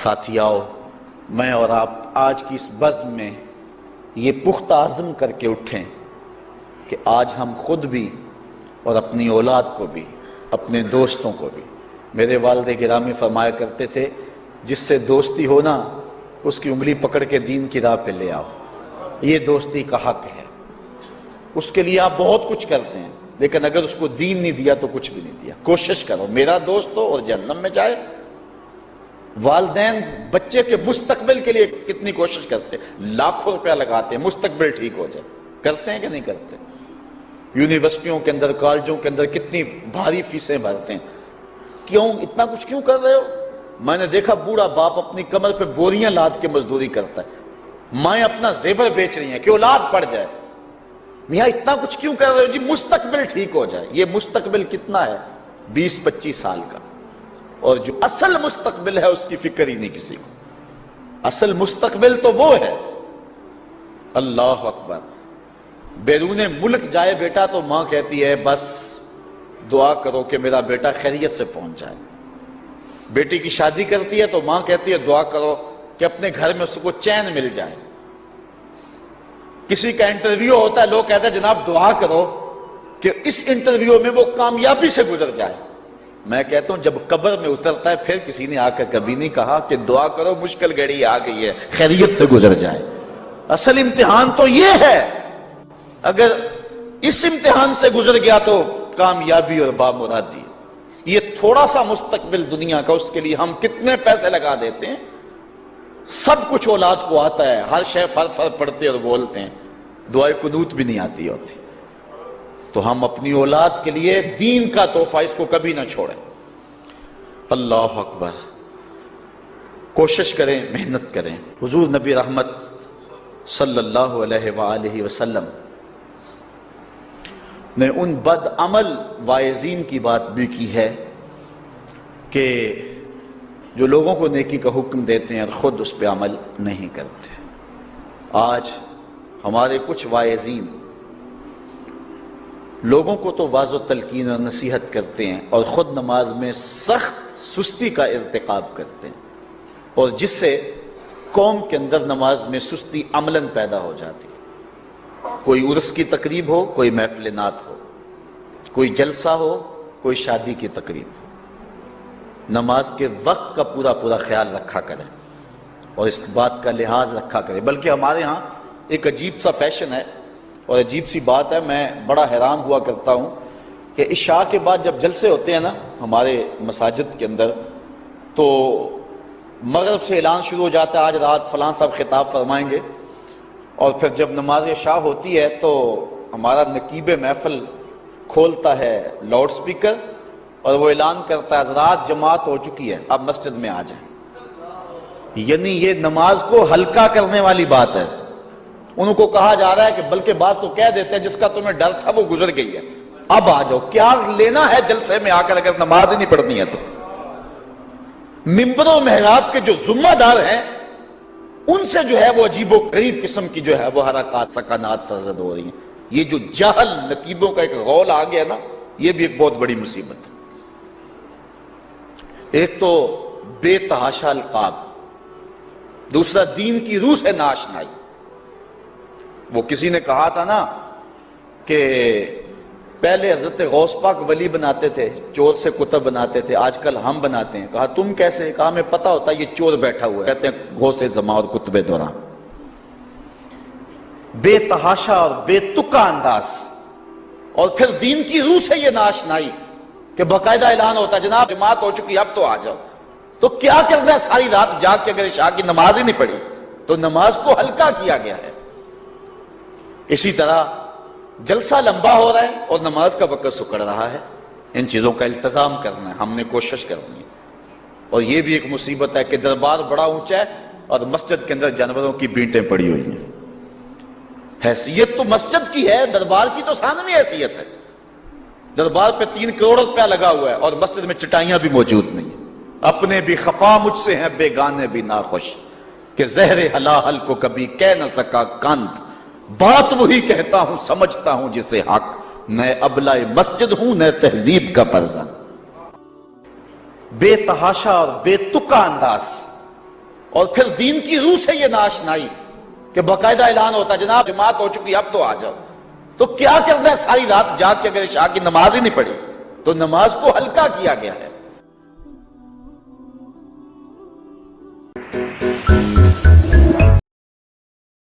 ساتھیاؤ، میں اور آپ آج کی اس بزم میں یہ پختہ عزم کر کے اٹھیں کہ آج ہم خود بھی اور اپنی اولاد کو بھی، اپنے دوستوں کو بھی، میرے والد گرامی فرمایا کرتے تھے جس سے دوستی ہونا اس کی انگلی پکڑ کے دین کی راہ پہ لے آؤ، یہ دوستی کا حق ہے۔ اس کے لیے آپ بہت کچھ کرتے ہیں لیکن اگر اس کو دین نہیں دیا تو کچھ بھی نہیں دیا۔ کوشش کرو میرا دوست ہو اور جہنم میں جائے۔ والدین بچے کے مستقبل کے لیے کتنی کوشش کرتے ہیں، لاکھوں روپیہ لگاتے ہیں مستقبل ٹھیک ہو جائے، کرتے ہیں کہ نہیں کرتے؟ یونیورسٹیوں کے اندر، کالجوں کے اندر کتنی بھاری فیسیں بھرتے ہیں، کیوں اتنا کچھ کیوں کر رہے ہو؟ میں نے دیکھا بوڑھا باپ اپنی کمر پہ بوریاں لاد کے مزدوری کرتا ہے، مائیں اپنا زیور بیچ رہی ہیں کہ اولاد پڑ جائے۔ میاں اتنا کچھ کیوں کر رہے ہو؟ جی مستقبل ٹھیک ہو جائے۔ یہ مستقبل کتنا ہے؟ 20-25 سال کا، اور جو اصل مستقبل ہے اس کی فکر ہی نہیں کسی کو۔ اصل مستقبل تو وہ ہے، اللہ اکبر، بیرون ملک جائے بیٹا تو ماں کہتی ہے بس دعا کرو کہ میرا بیٹا خیریت سے پہنچ جائے۔ بیٹی کی شادی کرتی ہے تو ماں کہتی ہے دعا کرو کہ اپنے گھر میں اس کو چین مل جائے۔ کسی کا انٹرویو ہوتا ہے، لوگ کہتے ہیں جناب دعا کرو کہ اس انٹرویو میں وہ کامیابی سے گزر جائے۔ میں کہتا ہوں جب قبر میں اترتا ہے پھر کسی نے آ کر کبھی نہیں کہا کہ دعا کرو مشکل گھڑی آ گئی ہے خیریت سے گزر جائے۔ اصل امتحان تو یہ ہے، اگر اس امتحان سے گزر گیا تو کامیابی اور بامرادی۔ یہ تھوڑا سا مستقبل دنیا کا، اس کے لیے ہم کتنے پیسے لگا دیتے ہیں، سب کچھ اولاد کو آتا ہے، ہر شے فر پڑھتے اور بولتے ہیں، دعائے قنوت بھی نہیں آتی ہوتی۔ تو ہم اپنی اولاد کے لیے دین کا تحفہ اس کو کبھی نہ چھوڑیں۔ اللہ اکبر، کوشش کریں، محنت کریں۔ حضور نبی رحمت صلی اللہ علیہ وآلہ وسلم نے ان بد عمل واعظین کی بات بھی کی ہے کہ جو لوگوں کو نیکی کا حکم دیتے ہیں اور خود اس پہ عمل نہیں کرتے۔ آج ہمارے کچھ واعظین لوگوں کو تو واعظ و تلقین اور نصیحت کرتے ہیں اور خود نماز میں سخت سستی کا ارتکاب کرتے ہیں، اور جس سے قوم کے اندر نماز میں سستی عملاً پیدا ہو جاتی ہے۔ کوئی عرس کی تقریب ہو، کوئی محفل نعت ہو، کوئی جلسہ ہو، کوئی شادی کی تقریب ہو، نماز کے وقت کا پورا خیال رکھا کریں اور اس بات کا لحاظ رکھا کریں۔ بلکہ ہمارے ہاں ایک عجیب سا فیشن ہے اور عجیب سی بات ہے، میں بڑا حیران ہوا کرتا ہوں کہ عشاء کے بعد جب جلسے ہوتے ہیں نا ہمارے مساجد کے اندر، تو مغرب سے اعلان شروع ہو جاتا ہے آج رات فلاں صاحب خطاب فرمائیں گے، اور پھر جب نماز عشاء ہوتی ہے تو ہمارا نقیب محفل کھولتا ہے لاؤڈ سپیکر اور وہ اعلان کرتا ہے حضرات جماعت ہو چکی ہے، اب مسجد میں آ جائیں۔ یعنی یہ نماز کو ہلکا کرنے والی بات ہے۔ ان کو کہا جا رہا ہے کہ بلکہ بات تو کہہ دیتے ہیں جس کا تمہیں ڈر تھا وہ گزر گئی ہے، اب آ جاؤ۔ کیا لینا ہے جلسے میں آ کر اگر نماز ہی نہیں پڑھنی ہے تو؟ ممبر و محراب کے جو ذمہ دار ہیں ان سے جو ہے وہ عجیب و غریب قسم کی جو ہے وہ حرکات سکنات سرزد ہو رہی ہیں۔ یہ جو جاہل نقیبوں کا ایک غول آ گیا نا، یہ بھی ایک بہت بڑی مصیبت ہے۔ ایک تو بے تحاشا القاب، دوسرا دین کی روح سے ناآشنائی۔ وہ کسی نے کہا تھا نا کہ پہلے حضرت غوث پاک ولی بناتے تھے، چور سے کتب بناتے تھے، آج کل ہم بناتے ہیں۔ کہا تم کیسے؟ کہا ہمیں پتا ہوتا ہے یہ چور بیٹھا ہوا ہے، کہتے ہیں غوث زماں اور کتب دوران۔ بے تحاشا اور بے تکا انداز، اور پھر دین کی روح سے یہ ناآشنائی کہ باقاعدہ اعلان ہوتا ہے جناب جماعت ہو چکی اب تو آ جاؤ۔ تو کیا کرنا ہے ساری رات جاگ کے اگر عشاء کی نماز ہی نہیں پڑھی تو نماز کو ہلکا کیا گیا ہے۔ اسی طرح جلسہ لمبا ہو رہا ہے اور نماز کا وقت سکڑ رہا ہے۔ ان چیزوں کا التزام کرنا ہے، ہم نے کوشش کرنی ہے۔ اور یہ بھی ایک مصیبت ہے کہ دربار بڑا اونچا ہے اور مسجد کے اندر جانوروں کی بینٹیں پڑی ہوئی ہیں۔ حیثیت تو مسجد کی ہے، دربار کی تو ثانوی حیثیت ہے۔ دربار پہ 3 کروڑ روپیہ لگا ہوا ہے اور مسجد میں چٹائیاں بھی موجود نہیں۔ اپنے بھی خفا مجھ سے ہیں بیگانے بھی ناخوش، کہ زہر حلاحل کو کبھی کہہ نہ سکا کند، بات وہی کہتا ہوں سمجھتا ہوں جسے حق، نہ ابلہ مسجد ہوں نہ تہذیب کا فرزند۔ بے تحاشا اور بے تکا انداز، اور پھر دین کی روح سے یہ ناشنائی کہ باقاعدہ اعلان ہوتا جناب جماعت ہو چکی اب تو آ جاؤ. تو کیا کرنا ہے ساری رات جاگ کے اگر عشاء کی نماز ہی نہیں پڑھی تو نماز کو ہلکا کیا گیا ہے.